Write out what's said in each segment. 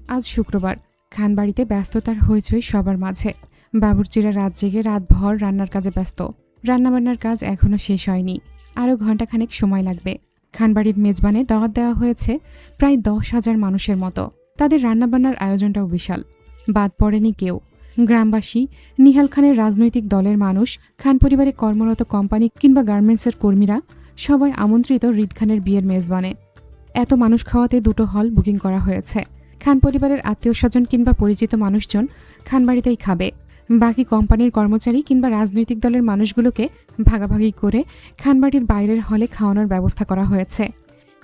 আজ শুক্রবার। খানবাড়িতে ব্যস্ততার হইচই সবার মাঝে। বাবুর্চিরা রাত জেগে রাতভর রান্নার কাজে ব্যস্ত। রান্নাবান্নার কাজ এখনও শেষ হয়নি, আরও ঘণ্টাখানেক সময় লাগবে। খানবাড়ির মেজবানে দাওয়াত দেওয়া হয়েছে প্রায় 10,000 মানুষের মতো। তাদের রান্নাবান্নার আয়োজনটাও বিশাল। বাদ পড়েনি কেউ। গ্রামবাসী, নিহাল খানের রাজনৈতিক দলের মানুষ, খান পরিবারে কর্মরত কোম্পানি কিংবা গার্মেন্টসের কর্মীরা সবাই আমন্ত্রিত রিদ খানের বিয়ের মেজবানে। এত মানুষ খাওয়াতে 2টো হল বুকিং করা হয়েছে। খান পরিবারের আত্মীয়স্বজন কিংবা পরিচিত মানুষজন খানবাড়িতেই খাবে। বাকি কোম্পানির কর্মচারী কিংবা রাজনৈতিক দলের মানুষগুলোকে ভাগাভাগি করে খানবাড়ির বাইরের হলে খাওয়ানোর ব্যবস্থা করা হয়েছে।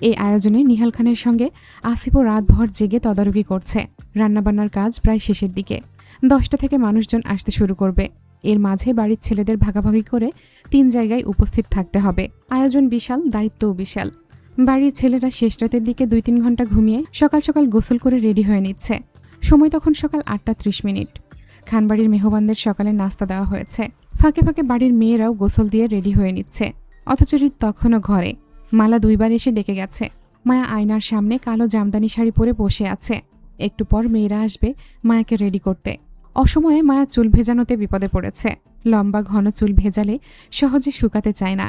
এই আয়োজনে নিহাল খানের সঙ্গে আসিফও রাতভর জেগে তদারকি করছে। রান্নাবান্নার কাজ প্রায় শেষের দিকে। 10টা থেকে মানুষজন আসতে শুরু করবে। এর মাঝে বাড়ির ছেলেদের ভাগাভাগি করে 3 জায়গায় উপস্থিত থাকতে হবে। আয়োজন বিশাল, দায়িত্বও বিশাল। বাড়ির ছেলেরা শেষ রাতের দিকে 2-3 ঘন্টা ঘুমিয়ে সকাল সকাল গোসল করে রেডি হয়ে নিচ্ছে। সময় তখন সকাল 8:30। খানবাড়ির মেহমানদের সকালে নাস্তা দেওয়া হয়েছে। ফাঁকে ফাঁকে বাড়ির মেয়েরাও গোসল দিয়ে রেডি হয়ে নিচ্ছে। অথচ রিদ তখনও ঘরে। মালা 2বার এসে ডেকে গেছে। মায়া আয়নার সামনে কালো জামদানি শাড়ি পরে বসে আছে। একটু পর মেয়েরা আসবে মায়াকে রেডি করতে। অসময়ে মায়া চুল ভেজানোতে বিপদে পড়েছে। লম্বা ঘন চুল ভেজালে সহজে শুকাতে চায় না।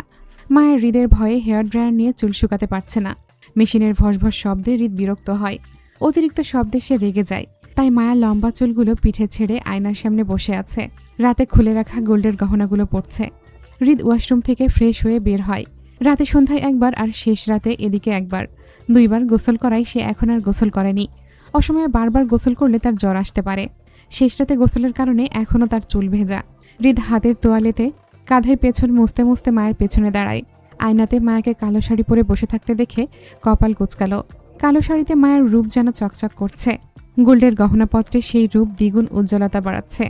মায়ের হৃদের ভয়ে হেয়ার ড্রায়ার নিয়ে চুল শুকাতে পারছে না। মেশিনের ভসভস শব্দে হৃদ বিরক্ত হয়। অতিরিক্ত শব্দে সে রেগে যায়। তাই মায়া লম্বা চুলগুলো পিঠে ছেড়ে আয়নার সামনে বসে আছে। রাতে খুলে রাখা গোল্ডের গহনাগুলো পরছে। হৃদ ওয়াশরুম থেকে ফ্রেশ হয়ে বের হয়। রাতে সন্ধ্যায় একবার আর শেষ রাতে এদিকে একবার। 2বার গোসল করায় সে এখন আর গোসল করেনি। অসময়ে বারবার গোসল করলে তার জ্বর আসতে পারে। শেষ রাতে গোসলের কারণে এখনও তার চুল ভেজা। হৃদ হাতের তোয়ালেতে কাঁধের পেছন মুছতে মুছতে মায়ের পেছনে দাঁড়ায়। আয়নাতে মায়াকে কালো শাড়ি পরে বসে থাকতে দেখে কপাল কুঁচকালো। কালো শাড়িতে মায়ের রূপ যেন চকচক করছে। গোল্ডের গহনাপত্রে সেই রূপ দ্বিগুণ উজ্জ্বলতা বাড়াচ্ছে।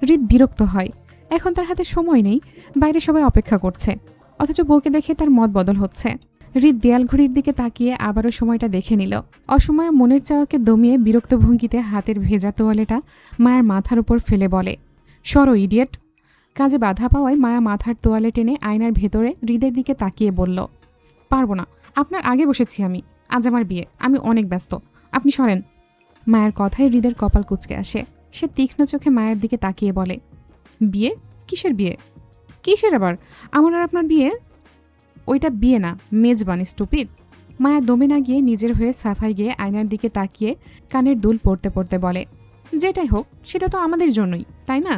হৃদ বিরক্ত হয়। এখন তার হাতে সময় নেই। বাইরে সবাই অপেক্ষা করছে। অথচ বউকে দেখে তার মত বদল হচ্ছে। হৃদ দেয়াল ঘড়ির দিকে তাকিয়ে আবারও সময়টা দেখে নিল। অসময়ে মনের চাওয়াকে দমিয়ে বিরক্ত ভঙ্গিতে হাতের ভেজা তোয়ালেটা মায়ের মাথার উপর ফেলে বলে, সরো ইডিয়েট। কাজে বাধা পাওয়ায় মায়া মাথার তোয়ালে টেনে আয়নার ভেতরে হৃদের দিকে তাকিয়ে বলল, পারবো না, আপনার আগে বসেছি আমি। আজ আমার বিয়ে, আমি অনেক ব্যস্ত, আপনি সরেন। মায়ের কথায় হৃদের কপাল কুঁচকে আসে। সে তীক্ষ্ণ চোখে মায়ের দিকে তাকিয়ে বলে, বিয়ে? কিসের বিয়ে? কিসের আবার? আমার আর আপনার বিয়ে? ওইটা বিয়ে না, মেজবানি, স্টুপিড। মায়া দমে না গিয়ে নিজের হয়ে সাফাই গিয়ে আয়নার দিকে তাকিয়ে কানের দুল পড়তে পড়তে বলে, যেটাই হোক সেটা তো আমাদের জন্যই, তাই না?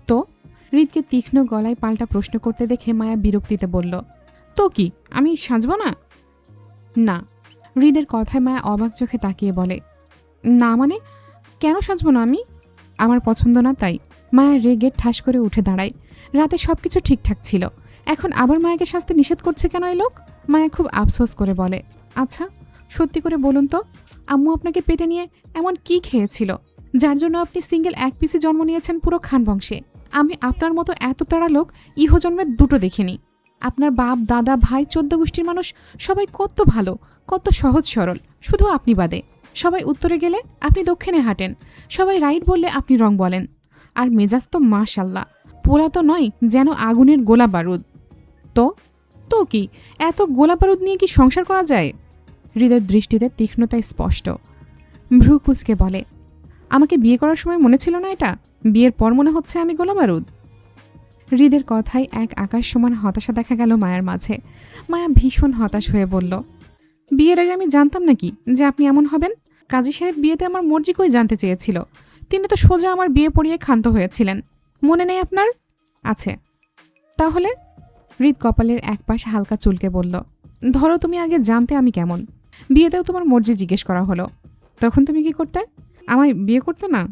তো? হৃদকে তীক্ষ্ণ গলায় পাল্টা প্রশ্ন করতে দেখে মায়া বিরক্তিতে বলল, তো কি, আমি সাজব না? না। হৃদের কথায় মায়া অবাক চোখে তাকিয়ে বলে, না মানে? কেন সাজব না আমি? আমার পছন্দ না তাই। মায়া রেগে ঠাস করে উঠে দাঁড়ায়। রাতে সবকিছু ঠিকঠাক ছিল, এখন আবার মায়াকে সাজতে নিষেধ করছে কেন এই লোক? মায়া খুব আফসোস করে বলে, আচ্ছা সত্যি করে বলুন তো, আম্মু আপনাকে পেটে নিয়ে এমন কি খেয়েছিল যার জন্য আপনি সিঙ্গেল এক পিসে জন্ম নিয়েছেন পুরো খান বংশে? আমি আপনার মতো এত তাড়া লোক ইহজন্মে 2টো দেখিনি। আপনার বাপ, দাদা, ভাই, 14 গোষ্ঠীর মানুষ সবাই কত ভালো, কত সহজ সরল, শুধু আপনি বাদে। সবাই উত্তরে গেলে আপনি দক্ষিণে হাঁটেন, সবাই রাইট বললে আপনি রং বলেন। আর মেজাজ তো মাশাল্লাহ, পোলা তো নয়, যেন আগুনের গোলা বারুদ। তো তো কি, এত গোলা বারুদ নিয়ে কি সংসার করা যায়? হৃদের দৃষ্টিতে তীক্ষ্ণতায় স্পষ্ট। ভ্রু কুঁচকে বলে, আমাকে বিয়ে করার সময় মনে ছিল না এটা? বিয়ের পর মনে হচ্ছে আমি গোলা বারুদ? হৃদের কথায় এক আকাশ সমান হতাশা দেখা গেল মায়ার মাঝে। মায়া ভীষণ হতাশ হয়ে বলল, বিয়ের আগে আমি জানতাম নাকি যে আপনি এমন হবেন? কাজী সাহেব বিয়েতে আমার মর্জি কই জানতে চেয়েছিল। তিনি তো সোজা আমার বিয়ে পড়িয়ে ক্ষান্ত হয়েছিলেন। মনে নেই আপনার? আছে। তাহলে? হৃদ কপালের এক পাশ হালকা চুলকে বলল, ধরো তুমি আগে জানতে আমি কেমন। বিয়েতেও তোমার মর্জি জিজ্ঞেস করা হলো, তখন তুমি কি করতে? আমায় বিয়ে করতে না?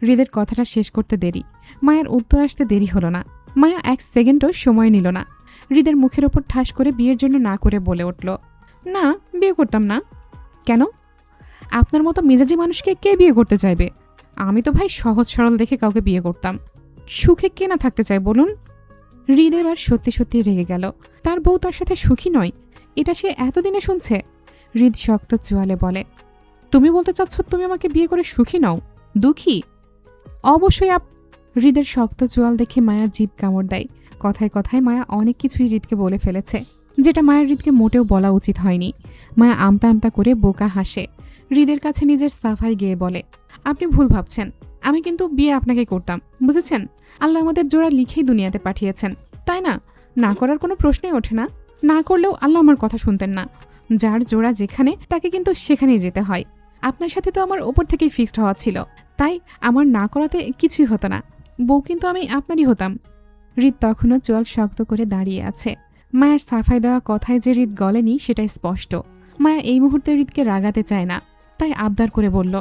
হৃদের কথাটা শেষ করতে দেরি। মায়ের উত্তর আসতে দেরি হলো না। মায়া 1 সেকেন্ডও সময় নিল না। হৃদের মুখের ওপর ঠাস করে বিয়ের জন্য না করে বলে উঠল, না, বিয়ে করতাম না। কেন? আপনার মতো মেজাজি মানুষকে কে বিয়ে করতে চাইবে? আমি তো ভাই সহজ সরল দেখে কাউকে বিয়ে করতাম। সুখে কে না থাকতে চায় বলুন? হৃদ এবার সত্যি সত্যি রেগে গেল। তার বউ তার সাথে সুখী নয়, এটা সে এতদিনে শুনছে। হৃদ শক্ত চোয়ালে বলে, তুমি বলতে চাচ্ছ তুমি আমাকে বিয়ে করে সুখী নও, দুঃখী? অবশ্যই হৃদের শক্ত চোয়াল দেখে মায়ার জিভ কামড় দেয়। কথায় কথায় মায়া অনেক কিছুই হৃদকে বলে ফেলেছে, যেটা মায়ের হৃদকে মোটেও বলা উচিত হয়নি। মায়া আমতা আমতা করে বোকা হাসে। হৃদের কাছে নিজের সাফাই গেয়ে বলে, আপনি ভুল ভাবছেন, আমি কিন্তু বিয়ে আপনাকে করতাম, বুঝেছেন? আল্লাহ আমাদের জোড়া লিখেই দুনিয়াতে পাঠিয়েছেন, তাই না? না করার কোনো প্রশ্নই ওঠে না। না করলেও আল্লাহ আমার কথা শুনতেন না। যার জোড়া যেখানে তাকে কিন্তু সেখানেই যেতে হয়। আপনার সাথে তো আমার ওপর থেকেই ফিক্সড হওয়া ছিল, তাই আমার না করাতে কিছুই হতো না। বউ কিন্তু আমি আপনারই হতাম। হৃদ তখনও চোয়াল শক্ত করে দাঁড়িয়ে আছে। মায়ের সাফাই দেওয়া কথায় যে হৃদ গলেনি সেটাই স্পষ্ট। মায়া এই মুহূর্তে হৃদকে রাগাতে চায় না, তাই আবদার করে বলল,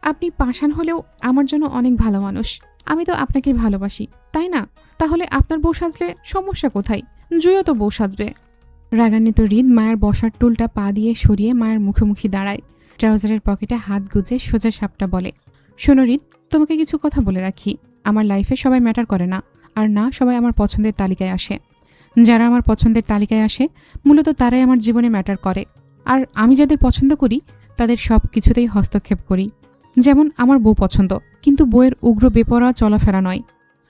আপনি পাষাণ হলেও আমার জন্য অনেক ভালো মানুষ। আমি তো আপনাকেই ভালোবাসি, তাই না? তাহলে আপনার বউ সাজলে সমস্যা কোথায়? জুইও তো বউ সাজবে। রাগান্বিত হৃদ মায়ের বসার টুলটা পা দিয়ে সরিয়ে মায়ের মুখোমুখি দাঁড়ায়। ট্রাউজারের পকেটে হাত গুজে সোজা সাপটা বলে, শোনো হৃদ, তোমাকে কিছু কথা বলে রাখি। আমার লাইফে সবাই ম্যাটার করে না, আর না সবাই আমার পছন্দের তালিকায় আসে। যারা আমার পছন্দের তালিকায় আসে মূলত তারাই আমার জীবনে ম্যাটার করে। আর আমি যাদের পছন্দ করি তাদের সব কিছুতেই হস্তক্ষেপ করি। যেমন আমার বউ পছন্দ, কিন্তু বউয়ের উগ্র বেপরোয়া চলাফেরা নয়।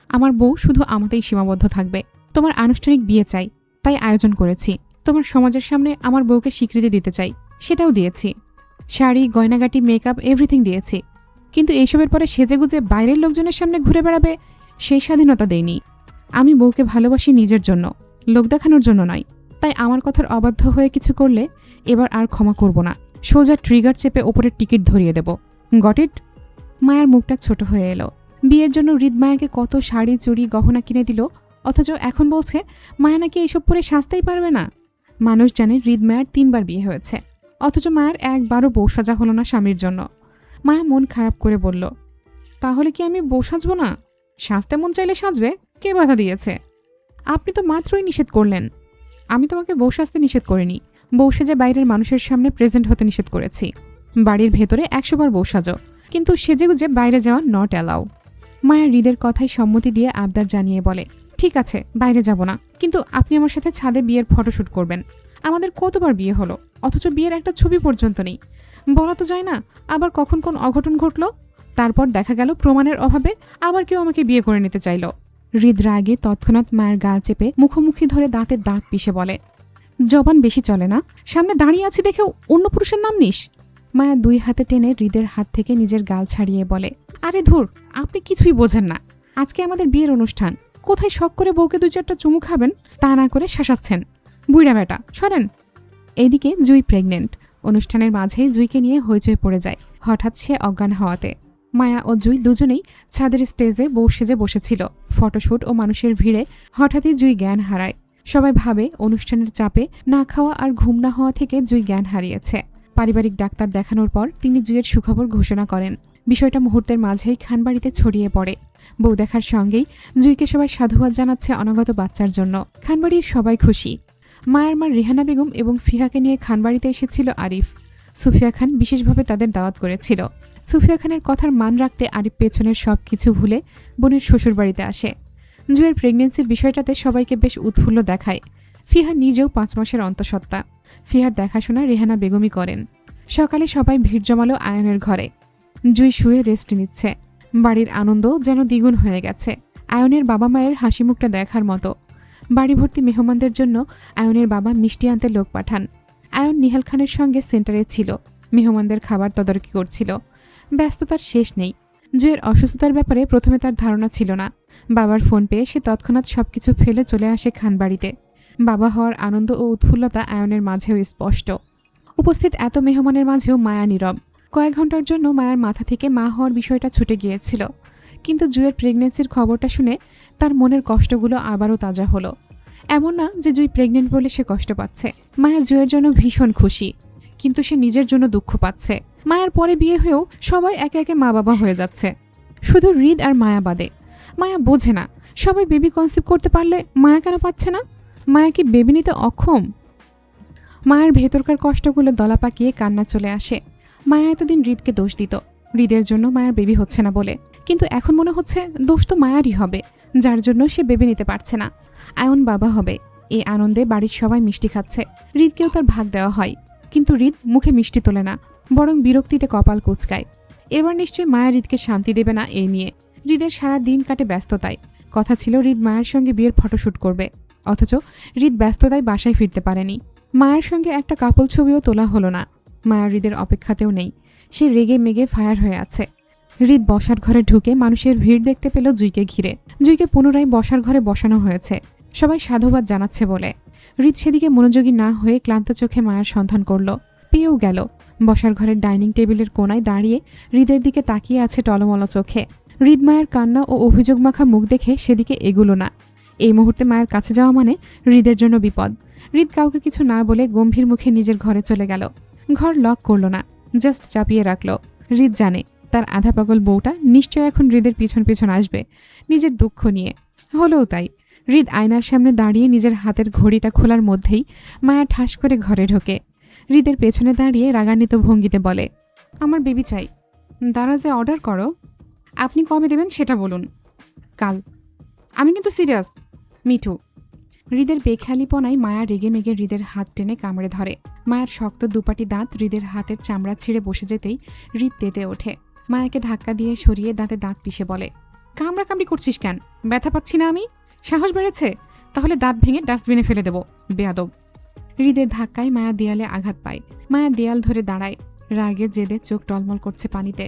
আমার বউ শুধু আমাতেই সীমাবদ্ধ থাকবে। তোমার আনুষ্ঠানিক বিয়ে চাই, তাই আয়োজন করেছি। তোমার সমাজের সামনে আমার বউকে স্বীকৃতি দিতে চাই, সেটাও দিয়েছি। শাড়ি, গয়নাগাটি, মেকআপ এভরিথিং দিয়েছি। কিন্তু এইসবের পরে সেজেগুজে বাইরের লোকজনের সামনে ঘুরে বেড়াবে, সেই স্বাধীনতা দেইনি। আমি বউকে ভালোবাসি নিজের জন্য, লোক দেখানোর জন্য নয়। তাই আমার কথার অবাধ্য হয়ে কিছু করলে এবার আর ক্ষমা করব না। সোজা ট্রিগার চেপে ওপরের টিকিট ধরিয়ে দেব। Got it? মায়ার মুখটা ছোট হয়ে এলো। বিয়ের জন্য হৃদ মায়াকে কত শাড়ি, চুড়ি, গহনা কিনে দিল, অথচ এখন বলছে মায়া নাকি এইসব পরে সাজতেই পারবে না। মানুষ জানে হৃদ মায়ার 3বার বিয়ে হয়েছে, অথচ মায়ের একবারও বউ সাজা হলো না স্বামীর জন্য। মায়া মন খারাপ করে বলল, তাহলে কি আমি বউ সাজবো না? সাজতে মন চাইলে সাজবে, কে বাধা দিয়েছে? আপনি তো মাত্রই নিষেধ করলেন। আমি তোমাকে বউ সাজতে নিষেধ করিনি, বউ সেজে বাইরের মানুষের সামনে প্রেজেন্ট হতে নিষেধ করেছি। বাড়ির ভেতরে 100 বার বউ সাজো, কিন্তু সেজেগুজে বাইরে যাওয়া নট অ্যালাউ। মায়া হৃদের কথায় সম্মতি দিয়ে আবদার জানিয়ে বলে, ঠিক আছে, বাইরে যাব না, কিন্তু আপনি আমার সাথে ছাদে বিয়ের ফটোশ্যুট করবেন। আমাদের কতবার বিয়ে হলো, অথচ বিয়ের একটা ছবি পর্যন্ত নেই। বলা তো যায় না আবার কখন কোন অঘটন ঘটল, তারপর দেখা গেল প্রমাণের অভাবে আবার কেউ আমাকে বিয়ে করে নিতে চাইল। হৃদ রাগে তৎক্ষণাৎ মায়ের গাল চেপে মুখোমুখি ধরে দাঁতের দাঁত পিষে বলে, জবান বেশি চলে না? সামনে দাঁড়িয়ে আছি দেখেও অন্য পুরুষের নাম নিস? মায়া 2 হাতে টেনে হৃদের হাত থেকে নিজের গাল ছাড়িয়ে বলে, আরে ধুর, আপনি কিছুই বোঝেন না। আজকে আমাদের বিয়ের অনুষ্ঠান, কোথায় শখ করে বউকে 2-4টা চুমু খাবেন তা না করে শাসাচ্ছেন। বুইড়া বেটা, সরেন। এইদিকে জুই প্রেগনেন্ট। অনুষ্ঠানের মাঝেই জুইকে নিয়ে হইচই পড়ে যায় হঠাৎ সে অজ্ঞান হওয়াতে। মায়া ও জুই দুজনেই ছাদের স্টেজে বউ সেজে বসেছিল। ফটোশ্যুট ও মানুষের ভিড়ে হঠাৎই জুই জ্ঞান হারায়। সবাই ভাবে অনুষ্ঠানের চাপে না খাওয়া আর ঘুম না হওয়া থেকে জুই জ্ঞান হারিয়েছে। পারিবারিক ডাক্তার দেখানোর পর তিনি জুইয়ের সুখবর ঘোষণা করেন। বিষয়টা মুহূর্তের মাঝেই খানবাড়িতে ছড়িয়ে পড়ে। বউ দেখার সঙ্গেই জুইকে সবাই সাধুবাদ জানাচ্ছে অনাগত বাচ্চার জন্য। খানবাড়ির সবাই খুশি। মায়ের মা রেহানা বেগম এবং ফিহাকে নিয়ে খানবাড়িতে এসেছিল আরিফ। সুফিয়া খান বিশেষভাবে তাদের দাওয়াত করেছিল। সুফিয়া খানের কথার মান রাখতে আরিফ পেছনের সব কিছু ভুলে বোনের শ্বশুরবাড়িতে আসে। জুয়ের প্রেগনেন্সির বিষয়টাতে সবাইকে বেশ উৎফুল্ল দেখায়। ফিহা নিজেও 5 মাসের অন্তঃসত্ত্বা। ফিহার দেখাশোনা রেহানা বেগমই করেন। সকালে সবাই ভিড় জমালো আয়নের ঘরে। জুই শুয়ে রেস্ট নিচ্ছে। বাড়ির আনন্দ যেন দ্বিগুণ হয়ে গেছে। আয়নের বাবা মায়ের হাসি মুখটা দেখার মতো। বাড়ি ভর্তি মেহমানদের জন্য আয়নের বাবা মিষ্টি আনতে লোক পাঠান। আয়ন নিহাল খানের সঙ্গে সেন্টারে ছিল, মেহমানদের খাবার তদারকি করছিল। ব্যস্ততার শেষ নেই। জুয়ের অসুস্থতার ব্যাপারে প্রথমে তার ধারণা ছিল না। বাবার ফোন পেয়ে সে তৎক্ষণাৎ সবকিছু ফেলে চলে আসে খানবাড়িতে। বাবা হওয়ার আনন্দ ও উৎফুল্লতা আয়নের মাঝেও স্পষ্ট। উপস্থিত এত মেহমানের মাঝেও মায়া নীরব। কয়েক ঘন্টার জন্য মায়ার মাথা থেকে মা হওয়ার বিষয়টা ছুটে গিয়েছিল। কিন্তু জুয়ের প্রেগনেন্সির খবরটা শুনে তার মনের কষ্টগুলো আবারও তাজা হলো। এমন না যে জুই প্রেগনেন্ট বলে সে কষ্ট পাচ্ছে। মায়া জুয়ের জন্য ভীষণ খুশি, কিন্তু সে নিজের জন্য দুঃখ পাচ্ছে। মায়ার পরে বিয়ে হয়েও সবাই একে একে মা বাবা হয়ে যাচ্ছে, শুধু হৃদ আর মায়া বাদে। মায়া বোঝে না, সবাই বেবি কনসিভ করতে পারলে মায়া কেন পারছে না? মায়া কি বেবি নিতে অক্ষম? মায়ের ভেতরকার কষ্টগুলো দলা পাকিয়ে কান্না চলে আসে। মায়া এতদিন হৃদকে দোষ দিত, হৃদের জন্য মায়ার বেবি হচ্ছে না বলে। কিন্তু এখন মনে হচ্ছে দোষ তো মায়ারই হবে, যার জন্য সে বেবি নিতে পারছে না। আয়ন বাবা হবে, এই আনন্দে বাড়ির সবাই মিষ্টি খাচ্ছে। হৃদকেও তার ভাগ দেওয়া হয়, কিন্তু হৃদ মুখে মিষ্টি তোলে না, বরং বিরক্তিতে কপাল কুঁচকায়। এবার নিশ্চয়ই মায়া হৃদকে শান্তি দেবে না এই নিয়ে। হৃদের সারা দিন কাটে ব্যস্ততায়। কথা ছিল হৃদ মায়ের সঙ্গে বিয়ের ফটোশ্যুট করবে, অথচ হৃদ ব্যস্ততায় বাসায় ফিরতে পারেনি। মায়ের সঙ্গে একটা কাপল ছবিও তোলা হলো না। মায়া হৃদের অপেক্ষাতেও নেই। সে রেগে মেগে ফায়ার হয়ে আছে। হৃদ বসার ঘরে ঢুকে মানুষের ভিড় দেখতে পেল জুইকে ঘিরে। জুইকে পুনরায় বসার ঘরে বসানো হয়েছে, সবাই সাধুবাদ জানাচ্ছে বলে। হৃদ সেদিকে মনোযোগী না হয়ে ক্লান্ত চোখে মায়ার সন্ধান করল, পেয়েও গেল। বসার ঘরের ডাইনিং টেবিলের কোণায় দাঁড়িয়ে হৃদের দিকে তাকিয়ে আছে টলমল চোখে। হৃদ মায়ের কান্না ও অভিযোগ মাখা মুখ দেখে সেদিকে এগুলো না। এই মুহূর্তে মায়ের কাছে যাওয়া মানে হৃদের জন্য বিপদ। হৃদ কাউকে কিছু না বলে গম্ভীর মুখে নিজের ঘরে চলে গেল। ঘর লক করল না, জাস্ট চাপিয়ে রাখল। হৃদ জানে তার আধা পাগল বউটা নিশ্চয় এখন হৃদের পিছন পিছন আসবে নিজের দুঃখ নিয়ে। হলেও তাই। হৃদ আয়নার সামনে দাঁড়িয়ে নিজের হাতের ঘড়িটা খোলার মধ্যেই মায়া ঠাস করে ঘরে ঢোকে। হৃদের পেছনে দাঁড়িয়ে রাগান্বিত ভঙ্গিতে বলে, আমার বেবি চাই, দারাজে অর্ডার করো। আপনি কবে দেবেন সেটা বলুন। কাল। আমি কিন্তু সিরিয়াস। মিঠু। হৃদের বেখেয়ালিপনায় মায়া রেগে মেগে হৃদের হাত টেনে কামড়ে ধরে। মায়ার শক্ত দুপাটি দাঁত হৃদের হাতের চামড়া ছিঁড়ে বসে যেতেই হৃদ তেতে ওঠে। মায়াকে ধাক্কা দিয়ে সরিয়ে দাঁতে দাঁত পিষে বলে, কামড়াকামড়ি করছিস কেন? ব্যথা পাচ্ছি না আমি? সাহস বেড়েছে? তাহলে দাঁত ভেঙে ডাস্টবিনে ফেলে দেব, বেয়াদব। হৃদের ধাক্কায় মায়া দেয়ালে আঘাত পায়। মায়া দেয়াল ধরে দাঁড়ায়, রাগে জেদে চোখ টলমল করছে পানিতে।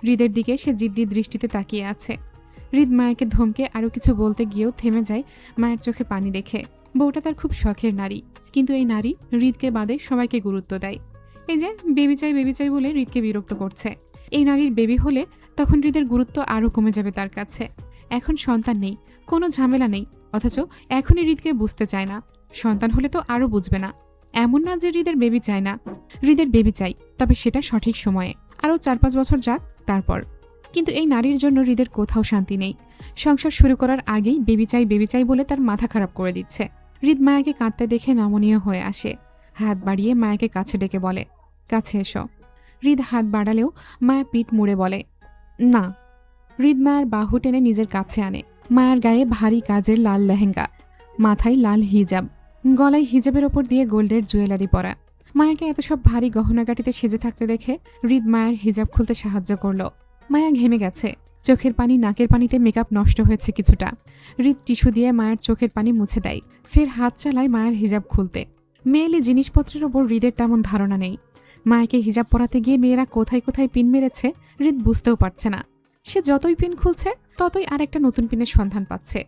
হৃদের দিকে সে জিদ্দি দৃষ্টিতে তাকিয়ে আছে। হৃদ মায়াকে ধমকে আরও কিছু বলতে গিয়েও থেমে যায় মায়ের চোখে পানি দেখে। বউটা তার খুব শখের নারী, কিন্তু এই নারী হৃদকে বাদে সবাইকে গুরুত্ব দেয়। এই যে বেবি চাই বলে হৃদকে বিরক্ত করছে। এই নারীর বেবি হলে তখন হৃদের গুরুত্ব আরও কমে যাবে তার কাছে। এখন সন্তান নেই, কোনো ঝামেলা নেই, অথচ এখনই হৃদকে বুঝতে চায় না। সন্তান হলে তো আরও বুঝবে না। এমন না যে হৃদের বেবি চায় না, হৃদের বেবি চাই, তবে সেটা সঠিক সময়ে, আরও 4-5 বছর যাক তারপর। কিন্তু এই নারীর জন্য হৃদের কোথাও শান্তি নেই। সংসার শুরু করার আগেই বেবি চাই বলে তার মাথা খারাপ করে দিচ্ছে। হৃদ মায়াকে কাঁদতে দেখে নমনীয় হয়ে আসে। হাত বাড়িয়ে মায়াকে কাছে ডেকে বলে, কাছে এসো। হৃদ হাত বাড়ালেও মায়া পিঠ মুড়ে বলে, না। হৃদ মায়ার বাহু টেনে নিজের কাছে আনে। মায়ার গায়ে ভারী কাজের লাল লেহেঙ্গা, মাথায় লাল হিজাব, গলায় হিজাবের ওপর দিয়ে গোল্ডের জুয়েলারি পরা। মায়াকে এত সব ভারী গহনাগাটিতে সেজে থাকতে দেখে হৃদ মায়ার হিজাব খুলতে সাহায্য করল। মায়া ঘেমে গেছে, চোখের পানি নাকের পানিতে মেকআপ নষ্ট হয়েছে কিছুটা। হৃদ টিস্যু দিয়ে মায়ের চোখের পানি মুছে দেয়, ফের হাত চালায় মায়ের হিজাব খুলতে। মেয়েলি জিনিসপত্রের ওপর হৃদের তেমন ধারণা নেই। মায়াকে হিজাব পরাতে গিয়ে মেয়েরা কোথায় কোথায় পিন মেরেছে হৃদ বুঝতেও পারছে না। সে যতই পিন খুলছে ততই আরেকটা নতুন পিনের সন্ধান পাচ্ছে।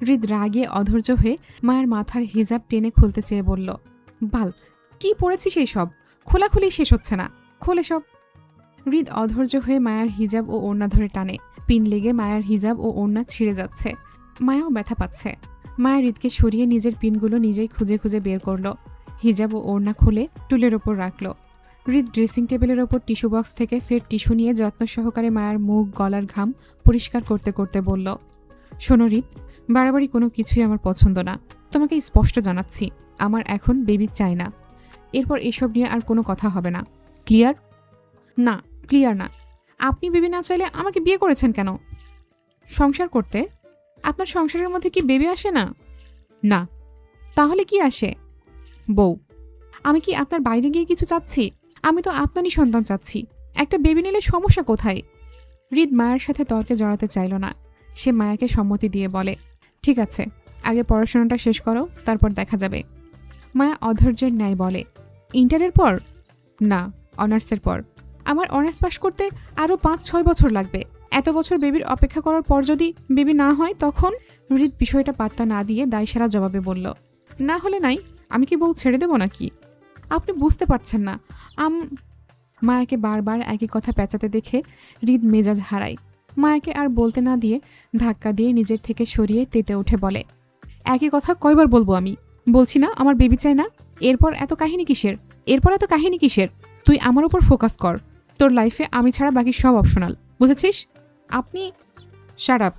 হৃদ রাগে অধৈর্য হয়ে মায়ের মাথার হিজাব টেনে খুলতে চেয়ে বলল, বাল, কি পড়েছি সেই সব? খোলাখুলি শেষ হচ্ছে না, খোলে সব। হৃদ অধৈর্য হয়ে মায়ার হিজাব ও ওড়না ধরে টানে। পিন লেগে মায়ার হিজাব ও ওড়না ছিঁড়ে যাচ্ছে। মায়াও ব্যথা পাচ্ছে। মায়া হৃদকে সরিয়ে নিজের পিনগুলো নিজেই খুঁজে খুঁজে বের করল। হিজাব ও ওড়না খুলে টুলের ওপর রাখল। হৃদ ড্রেসিং টেবিলের ওপর টিস্যু বক্স থেকে ফের টিস্যু নিয়ে যত্ন সহকারে মায়ের মুখ গলার ঘাম পরিষ্কার করতে করতে বলল, শোনো হৃদ, বাড়াবাড়ি কোনো কিছুই আমার পছন্দ না। তোমাকে স্পষ্ট জানাচ্ছি, আমার এখন বেবি চাই না। এরপর এসব নিয়ে আর কোনো কথা হবে না। ক্লিয়ার? না, ক্লিয়ার না। আপনি বেবি না চাইলে আমাকে বিয়ে করেছেন কেন? সংসার করতে। আপনার সংসারের মধ্যে কি বেবি আসে না? না। তাহলে কি আসে? বউ। আমি কি আপনার বাইরে গিয়ে কিছু চাচ্ছি? আমি তো আপনারই সন্তান চাচ্ছি। একটা বেবি নিলে সমস্যা কোথায়? হৃদ মায়ের সাথে তর্কে জড়াতে চাইল না। সে মায়াকে সম্মতি দিয়ে বলে, ঠিক আছে, আগে পড়াশোনাটা শেষ করো, তারপর দেখা যাবে। মায়া অধৈর্যের ন্যায় বলে, ইন্টারের পর? না, অনার্সের পর। আমার অনার্স পাস করতে আরও 5-6 বছর লাগবে। এত বছর বেবির অপেক্ষা করার পর যদি বেবি না হয় তখন? হৃদ বিষয়টা পাত্তা না দিয়ে দায়সারা জবাবে বলল, না হলে নাই, আমি কি বউ ছেড়ে দেব নাকি? আপনি বুঝতে পারছেন না। মায়াকে বারবার একই কথা পেঁচাতে দেখে হৃদ মেজাজ হারায়। মায়াকে আর বলতে না দিয়ে ধাক্কা দিয়ে নিজের থেকে সরিয়ে তেতে উঠে বলে, একই কথা কয়বার বলবো আমি? বলছি না আমার বেবি চাই না। এরপর এত কাহিনী কিসের? তুই আমার উপর ফোকাস কর। তোর লাইফে আমি ছাড়া বাকি সব অপশনাল, বুঝেছিস? আপনি শাট আপ।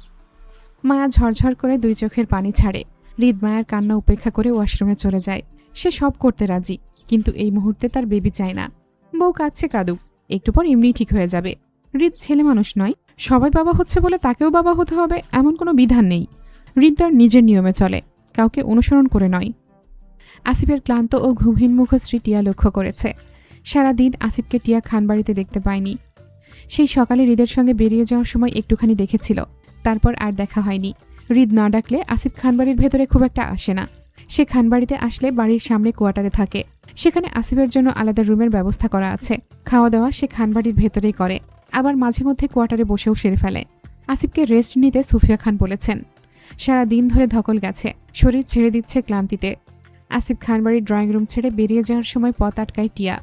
মায়া ঝরঝর করে 2 চোখের পানি ছাড়ে। হৃদ মায়ার কান্না উপেক্ষা করে ওয়াশরুমে চলে যায়। সে সব করতে রাজি, কিন্তু এই মুহূর্তে তার বেবি চায় না। বউ কাঁদছে কাঁদুক, একটু পর এমনিই ঠিক হয়ে যাবে। হৃদ ছেলে মানুষ নয়, সবাই বাবা হচ্ছে বলে তাকেও বাবা হতে হবে এমন কোনো বিধান নেই। হৃদ তার নিজের নিয়মে চলে, কাউকে অনুসরণ করে নয়। আসিফের ক্লান্ত ও ঘুমহীন মুখশ্রী টিয়া লক্ষ্য করেছে। সারাদিন আসিফকে টিয়া খানবাড়িতে দেখতে পায়নি। সেই সকালে হৃদের সঙ্গে বেরিয়ে যাওয়ার সময় একটুখানি দেখেছিল, তারপর আর দেখা হয়নি। হৃদ না ডাকলে আসিফ খানবাড়ির ভেতরে খুব একটা আসে না। সে খানবাড়িতে আসলে বাড়ির সামনে কোয়ার্টারে থাকে। সেখানে আসিফের জন্য আলাদা রুমের ব্যবস্থা করা আছে। খাওয়া দাওয়া সে খানবাড়ির ভেতরেই করে, আবার মাঝে মধ্যে কোয়ার্টারে বসেও সেরে ফেলে। আসিফকে রেস্ট নিতে সুফিয়া খান বলেছেন। সারা দিন ধরে ধকল গেছে, শরীর ছেড়ে দিচ্ছে ক্লান্তিতে। আসিফ খানবাড়ির ড্রয়িং রুম ছেড়ে বেরিয়ে যাওয়ার সময় পথ আটকায় টিয়া।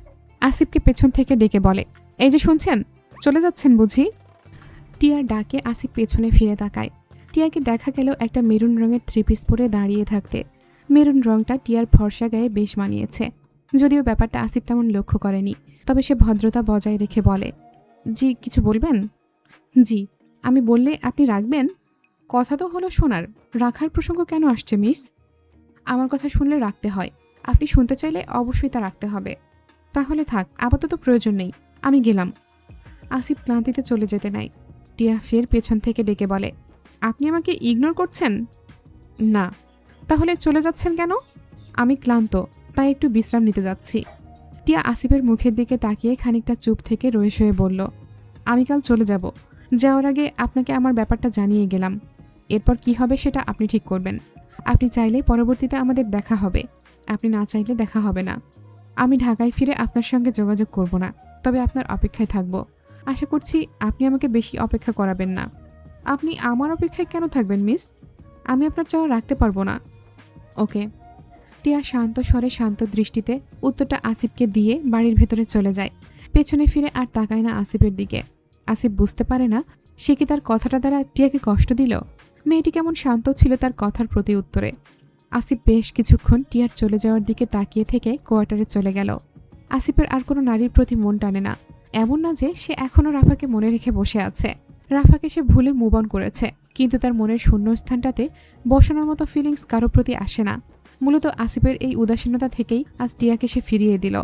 আসিফকে পেছন থেকে ডেকে বলে, এই যে শুনছেন, চলে যাচ্ছেন বুঝি? টিয়ার ডাকে আসিফ পেছনে ফিরে তাকায়। টিয়াকে দেখা গেল একটা মেরুন রঙের থ্রি পিস পরে দাঁড়িয়ে থাকতে। মেরুন রংটা টিয়ার ফর্সা গায়ে বেশ মানিয়েছে। যদিও ব্যাপারটা আসিফ তেমন লক্ষ্য করেনি, তবে সে ভদ্রতা বজায় রেখে বলে, জি কিছু বলবেন? জি, আমি বললে আপনি রাখবেন? কথা তো হলো শোনার, রাখার প্রসঙ্গ কেন আসছে মিস? আমার কথা শুনলে রাখতে হয়, আপনি শুনতে চাইলে অবশ্যই তা রাখতে হবে। তাহলে থাক, আপাতত প্রয়োজন নেই, আমি গেলাম। আসিফ ক্লান্তিতে চলে যেতে নাই। টিয়া ফের পেছন থেকে ডেকে বলে, আপনি আমাকে ইগনোর করছেন? না। তাহলে চলে যাচ্ছেন কেন? আমি ক্লান্ত, তাই একটু বিশ্রাম নিতে যাচ্ছি। টিয়া আসিফের মুখের দিকে তাকিয়ে খানিকটা চুপ থেকে রয়ে শয়ে বলল, আমি কাল চলে যাব। যাওয়ার আগে আপনাকে আমার ব্যাপারটা জানিয়ে গেলাম। এরপর কি হবে সেটা আপনি ঠিক করবেন। আপনি চাইলে পরবর্তীতে আমাদের দেখা হবে, আপনি না চাইলে দেখা হবে না। আমি ঢাকায় ফিরে আপনার সঙ্গে যোগাযোগ করব না, তবে আপনার অপেক্ষায় থাকব। আশা করছি আপনি আমাকে বেশি অপেক্ষা করাবেন না। আপনি আমার অপেক্ষায় কেন থাকবেন মিস? আমি আপনার চাওয়া রাখতে পারবো না। ওকে। টিয়া শান্ত স্বরে শান্ত দৃষ্টিতে উত্তরটা আসিফকে দিয়ে বাড়ির ভেতরে চলে যায়। পেছনে ফিরে আর তাকায় না আসিফের দিকে। আসিফ বুঝতে পারে না সে কি তার কথাটা দ্বারা টিয়াকে কষ্ট দিল। মেয়েটি কেমন শান্ত ছিল তার কথার প্রতি উত্তরে। আসিফ বেশ কিছুক্ষণ টিয়ার চলে যাওয়ার দিকে তাকিয়ে থেকে কোয়ার্টারে চলে গেল। আসিফের আর কোনো নারীর প্রতি মন টানে না। এমন না যে সে এখনও রাফাকে মনে রেখে বসে আছে। রাফাকে সে ভুলে মুভ অন করেছে, কিন্তু তার মনের শূন্যস্থানটাতে বসানোর মতো ফিলিংস কারো প্রতি আসে না। মূলত আসিফের এই উদাসীনতা থেকেই আজ টিয়াকে সে ফিরিয়ে দিল।